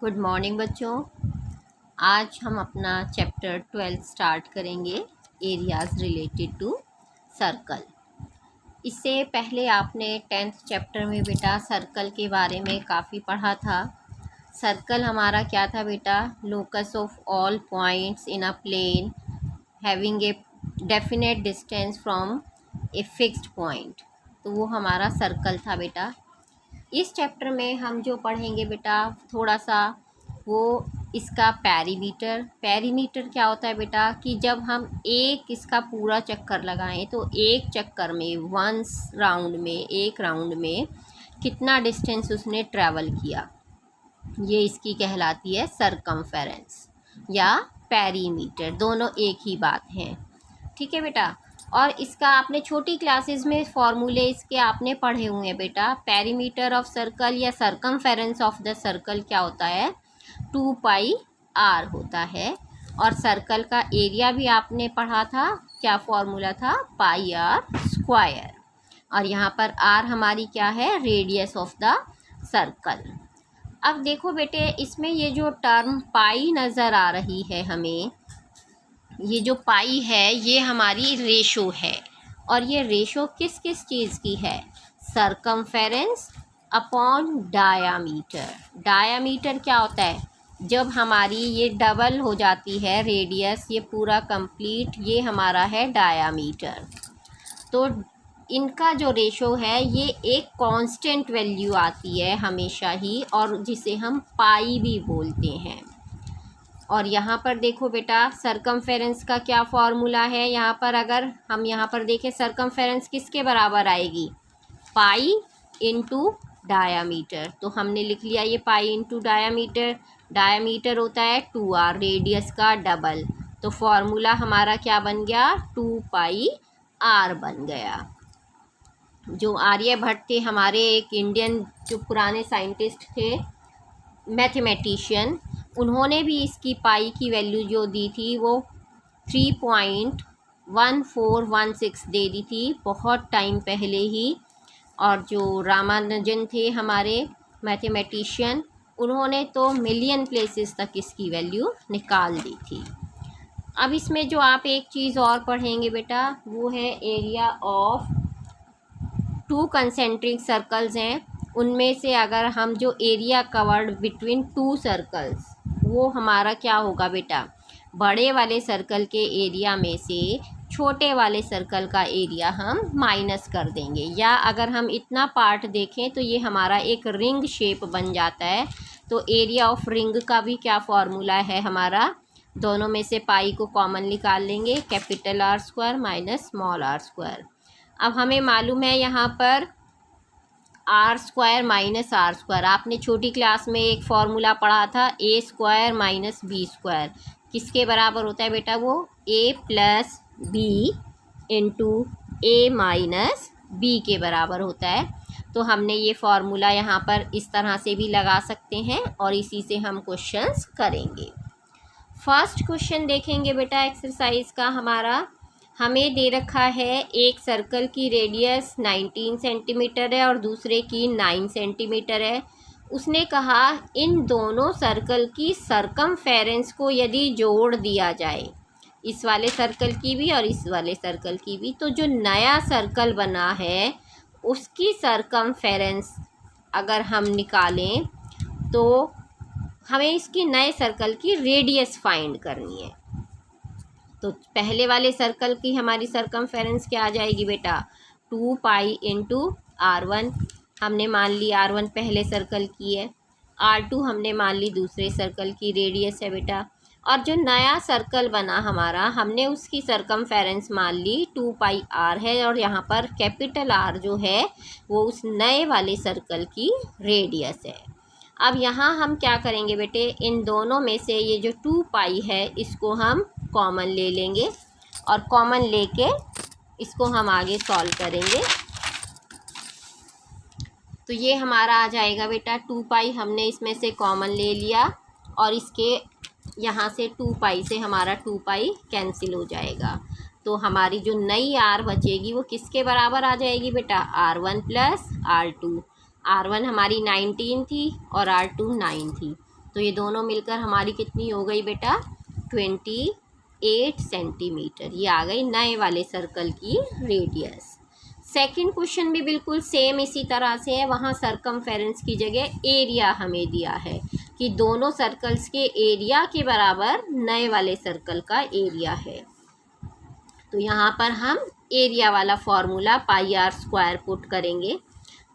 Good morning बच्चों। आज हम अपना चैप्टर 12 स्टार्ट करेंगे, एरियाज़ रिलेटेड टू सर्कल। इससे पहले आपने 10th चैप्टर में बेटा सर्कल के बारे में काफ़ी पढ़ा था। सर्कल हमारा क्या था बेटा? Locus of all points in a plane having a definite distance from a fixed point. तो वो हमारा सर्कल था बेटा। इस चैप्टर में हम जो पढ़ेंगे बेटा थोड़ा सा वो इसका पेरीमीटर क्या होता है बेटा कि जब हम इसका पूरा चक्कर लगाएं तो एक चक्कर में एक राउंड में कितना डिस्टेंस उसने ट्रैवल किया, ये इसकी कहलाती है सरकमफेरेंस या पेरीमीटर। दोनों एक ही बात है, ठीक है बेटा। और इसका आपने छोटी क्लासेस में फॉर्मूले इसके आपने पढ़े हुए हैं बेटा। पेरीमीटर ऑफ सर्कल या सरकमफेरेंस ऑफ द सर्कल क्या होता है? 2πr होता है। और सर्कल का एरिया भी आपने पढ़ा था, क्या फॉर्मूला था? πr²। और यहाँ पर r हमारी क्या है? Radius of the circle. अब देखो बेटे, इसमें ये जो टर्म पाई नज़र आ रही है हमें, ये जो पाई है ये हमारी रेशो है। और ये रेशो किस किस चीज़ की है? Circumference upon diameter. डायामीटर क्या होता है? जब हमारी ये डबल हो जाती है रेडियस, ये पूरा कंप्लीट, ये हमारा है डायामीटर। तो इनका जो रेशो है ये एक कांस्टेंट वैल्यू आती है हमेशा ही, और जिसे हम पाई भी बोलते हैं। और यहाँ पर देखो बेटा सरकमफेरेंस का क्या फॉर्मूला है? यहाँ पर अगर हम यहाँ पर देखें सरकमफेरेंस किसके बराबर आएगी? Pi into diameter. तो हमने लिख लिया ये पाई इंटू डायामीटर। डायामीटर होता है 2r, रेडियस का डबल। तो फॉर्मूला हमारा क्या बन गया? 2πr बन गया। जो आर्यभट्ट थे हमारे, एक इंडियन जो पुराने साइंटिस्ट थे, मैथमेटिशियन, उन्होंने भी इसकी पाई की वैल्यू जो दी थी वो 3.1416 दे दी थी बहुत टाइम पहले ही। और जो रामानुजन थे हमारे मैथमेटिशियन, उन्होंने तो मिलियन प्लेसेस तक इसकी वैल्यू निकाल दी थी। अब इसमें जो आप एक चीज़ और पढ़ेंगे बेटा वो है एरिया ऑफ 2 कंसेंट्रिक सर्कल्स हैं। उनमें से अगर हम जो एरिया कवर्ड बिटवीन 2 सर्कल्स, वो हमारा क्या होगा बेटा? बड़े वाले सर्कल के एरिया में से छोटे वाले सर्कल का एरिया हम माइनस कर देंगे। या अगर हम इतना पार्ट देखें तो ये हमारा एक रिंग शेप बन जाता है। तो एरिया ऑफ रिंग का भी क्या फॉर्मूला है हमारा? दोनों में से पाई को कॉमन निकाल लेंगे, capital R² minus small r²। अब हमें मालूम है यहाँ पर R² माइनस r²। आपने छोटी क्लास में एक फॉर्मूला पढ़ा था A² माइनस B²। किसके बराबर होता है बेटा? वो A plus B into A minus B के बराबर होता है। तो हमने ये फॉर्मूला यहाँ पर इस तरह से भी लगा सकते हैं और इसी से हम क्वेश्चंस करेंगे। फर्स्ट क्वेश्चन देखेंगे बेटा एक्सरसाइज का हमारा। हमें दे रखा है एक सर्कल की रेडियस 19 सेंटीमीटर है और दूसरे की 9 सेंटीमीटर है। उसने कहा इन दोनों सर्कल की सरकमफेरेंस को यदि जोड़ दिया जाए, इस वाले सर्कल की भी और इस वाले सर्कल की भी, तो जो नया सर्कल बना है उसकी सरकमफेरेंस अगर हम निकालें तो हमें इसकी नए सर्कल की रेडियस फाइंड करनी है। तो पहले वाले सर्कल की हमारी सरकमफेरेंस क्या आ जाएगी बेटा? 2π इंटू R1 हमने मान ली, R1 पहले सर्कल की है, R2 हमने मान ली दूसरे सर्कल की रेडियस है बेटा। और जो नया सर्कल बना हमारा, हमने उसकी सरकमफेरेंस मान ली 2πr है, और यहाँ पर कैपिटल R जो है वो उस नए वाले सर्कल की रेडियस है। अब यहाँ हम क्या करेंगे बेटे? इन दोनों में से ये जो 2π है इसको हम कॉमन ले लेंगे और कॉमन लेके इसको हम आगे सॉल्व करेंगे। तो ये हमारा आ जाएगा बेटा 2π, हमने इसमें से कॉमन ले लिया और इसके यहाँ से 2π से हमारा 2π कैंसिल हो जाएगा। तो हमारी जो नई r बचेगी वो किसके बराबर आ जाएगी बेटा? R1 plus R2। R1 हमारी 19 थी और R2 9 थी। तो ये दोनों मिलकर हमारी कितनी हो गई बेटा 28 सेंटीमीटर। ये आ गई नए वाले सर्कल की रेडियस। सेकंड क्वेश्चन भी बिल्कुल सेम इसी तरह से है। वहाँ सरकमफेरेंस की जगह एरिया हमें दिया है कि दोनों सर्कल्स के एरिया के बराबर नए वाले सर्कल का एरिया है। तो यहाँ पर हम एरिया वाला formula pi r square put करेंगे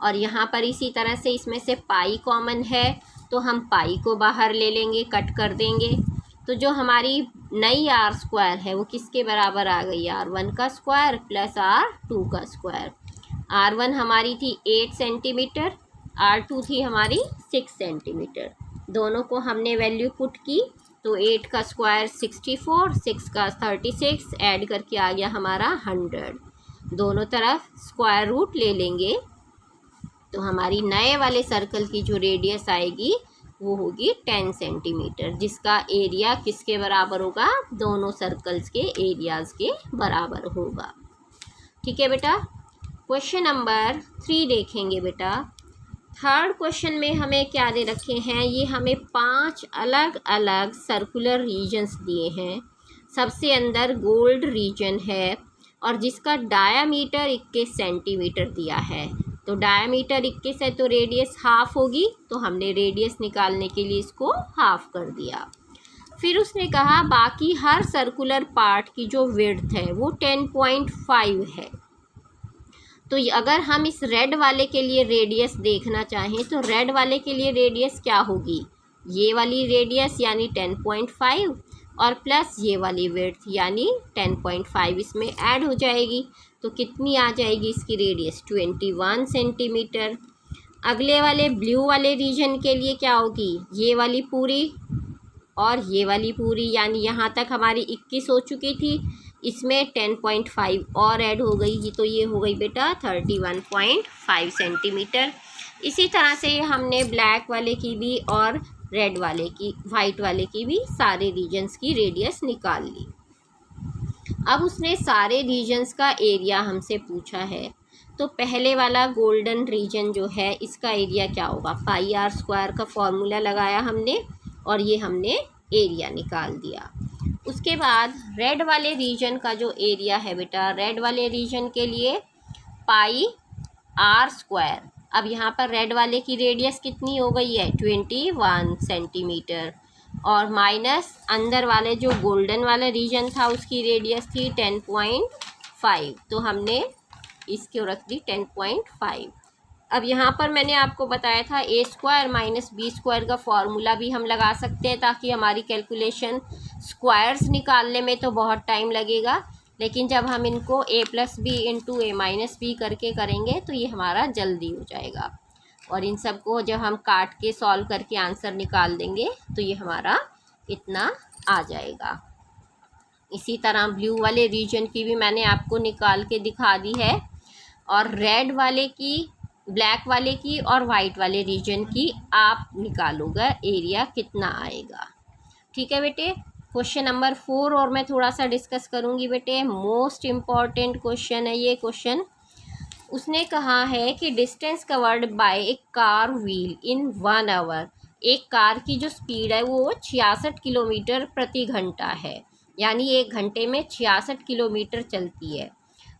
और यहाँ पर इसी तरह से इसमें से पाई कॉमन है तो हम पाई को बाहर ले लेंगे, कट कर देंगे। तो जो हमारी नई आर स्क्वायर है वो किसके बराबर आ गई, R1 का स्क्वायर प्लस R2 का स्क्वायर। R1 हमारी थी 8 सेंटीमीटर, R2 थी हमारी 6 सेंटीमीटर। दोनों को हमने वैल्यू पुट की तो 8 का स्क्वायर 64, 6 का 36, ऐड करके आ गया हमारा 100। दोनों तरफ स्क्वायर रूट ले लेंगे तो हमारी नए वाले सर्कल की जो रेडियस आएगी वो होगी 10 सेंटीमीटर, जिसका एरिया किसके बराबर होगा, दोनों सर्कल्स के एरियाज के बराबर होगा। ठीक है बेटा। क्वेश्चन नंबर 3 देखेंगे बेटा। थर्ड क्वेश्चन में हमें क्या दे रखे हैं, ये हमें 5 अलग अलग सर्कुलर रीजन्स दिए हैं। सबसे अंदर गोल्ड रीजन है और जिसका डायामीटर 21 सेंटीमीटर दिया है। तो डायामीटर 21 है तो रेडियस हाफ होगी, तो हमने रेडियस निकालने के लिए इसको हाफ कर दिया। फिर उसने कहा बाकी हर सर्कुलर पार्ट की जो विड्थ है वो 10.5 है। तो अगर हम इस रेड वाले के लिए रेडियस देखना चाहें तो रेड वाले के लिए रेडियस क्या होगी, ये वाली रेडियस यानी 10.5 और प्लस ये वाली विड्थ यानी 10.5 इसमें ऐड हो जाएगी तो कितनी आ जाएगी इसकी रेडियस 21 सेंटीमीटर। अगले वाले ब्लू वाले रीजन के लिए क्या होगी, ये वाली पूरी और ये वाली पूरी, यानी यहाँ तक हमारी 21 हो चुकी थी, इसमें 10.5 और ऐड हो गई तो ये हो गई बेटा 31.5 सेंटीमीटर। इसी तरह से हमने ब्लैक वाले की भी और रेड वाले की, वाइट वाले की भी सारे रीजन्स की रेडियस निकाल ली। अब उसने सारे रीजन्स का एरिया हमसे पूछा है। तो पहले वाला गोल्डन रीजन जो है इसका एरिया क्या होगा, पाई आर स्क्वायर का फॉर्मूला लगाया हमने और ये हमने एरिया निकाल दिया। उसके बाद रेड वाले रीजन का जो एरिया है बेटा, रेड वाले रीजन के लिए पाई आर स्क्वायर। अब यहाँ पर रेड वाले की रेडियस कितनी हो गई है 21 सेंटीमीटर और माइनस अंदर वाले जो गोल्डन वाला रीजन था उसकी रेडियस थी 10.5, तो हमने इसको रख दी 10.5। अब यहाँ पर मैंने आपको बताया था ए स्क्वायर माइनस बी स्क्वायर का फॉर्मूला भी हम लगा सकते हैं ताकि हमारी कैलकुलेशन स्क्वायर्स निकालने में तो बहुत टाइम लगेगा, लेकिन जब हम इनको ए प्लस बी इंटू ए माइनस बी करके करेंगे तो ये हमारा जल्दी हो जाएगा। और इन सब को जब हम काट के सॉल्व करके आंसर निकाल देंगे तो ये हमारा इतना आ जाएगा। इसी तरह ब्लू वाले रीजन की भी मैंने आपको निकाल के दिखा दी है और रेड वाले की, ब्लैक वाले की और वाइट वाले रीजन की आप निकालोगे एरिया कितना आएगा। ठीक है बेटे। क्वेश्चन नंबर 4 और मैं थोड़ा सा डिस्कस करूँगी बेटे, मोस्ट इम्पॉर्टेंट क्वेश्चन है ये क्वेश्चन। उसने कहा है कि distance covered by a car wheel in 1 hour. एक कार की जो स्पीड है वो 66 किलोमीटर प्रति घंटा है, यानी 1 घंटे में 66 किलोमीटर चलती है।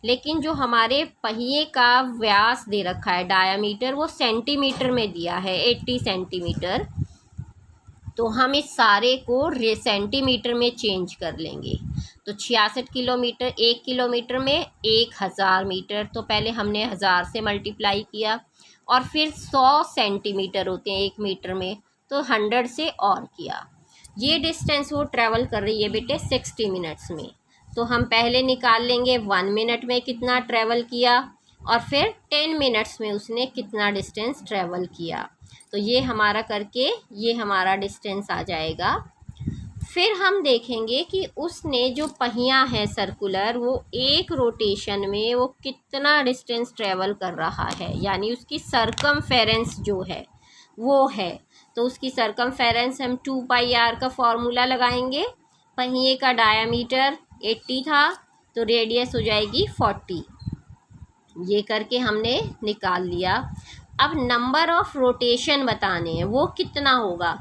लेकिन जो हमारे पहिए का व्यास दे रखा है डायामीटर वो सेंटीमीटर में दिया है 80 सेंटीमीटर, तो हम इस सारे को सेंटीमीटर में चेंज कर लेंगे। तो 66 किलोमीटर 1 किलोमीटर में 1000 मीटर, तो पहले हमने 1000 से मल्टीप्लाई किया और फिर 100 सेंटीमीटर होते हैं 1 मीटर में, तो 100 से और किया। ये डिस्टेंस वो ट्रैवल कर रही है बेटे 60 मिनट्स में, तो हम पहले निकाल लेंगे 1 मिनट में कितना ट्रैवल किया और फिर 10 मिनट्स में उसने कितना डिस्टेंस ट्रैवल किया। तो ये हमारा करके ये हमारा डिस्टेंस आ जाएगा। फिर हम देखेंगे कि उसने जो पहिया है सर्कुलर वो एक रोटेशन में वो कितना डिस्टेंस ट्रैवल कर रहा है, यानी उसकी सरकमफेरेंस जो है वो है। तो उसकी सरकमफेरेंस हम 2 पाई आर का फॉर्मूला लगाएंगे। पहिए का डायामीटर 80 था तो रेडियस हो जाएगी 40। ये करके हमने निकाल लिया। अब नंबर ऑफ़ रोटेशन बताने हैं वो कितना होगा।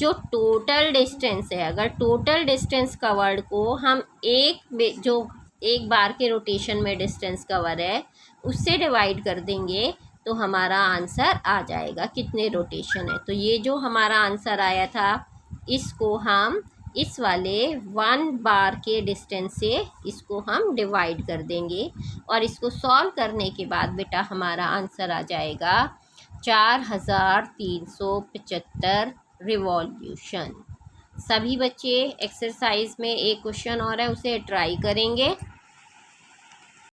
जो टोटल डिस्टेंस है, अगर टोटल डिस्टेंस कवर्ड को हम एक बार के रोटेशन में डिस्टेंस कवर है उससे डिवाइड कर देंगे तो हमारा आंसर आ जाएगा कितने रोटेशन है। तो ये जो हमारा आंसर आया था इसको हम इस वाले 1 बार के डिस्टेंस से इसको हम डिवाइड कर देंगे और इसको सॉल्व करने के बाद बेटा हमारा आंसर आ जाएगा 4375 रिवॉल्यूशन। सभी बच्चे एक्सरसाइज में एक क्वेश्चन और है उसे ट्राई करेंगे।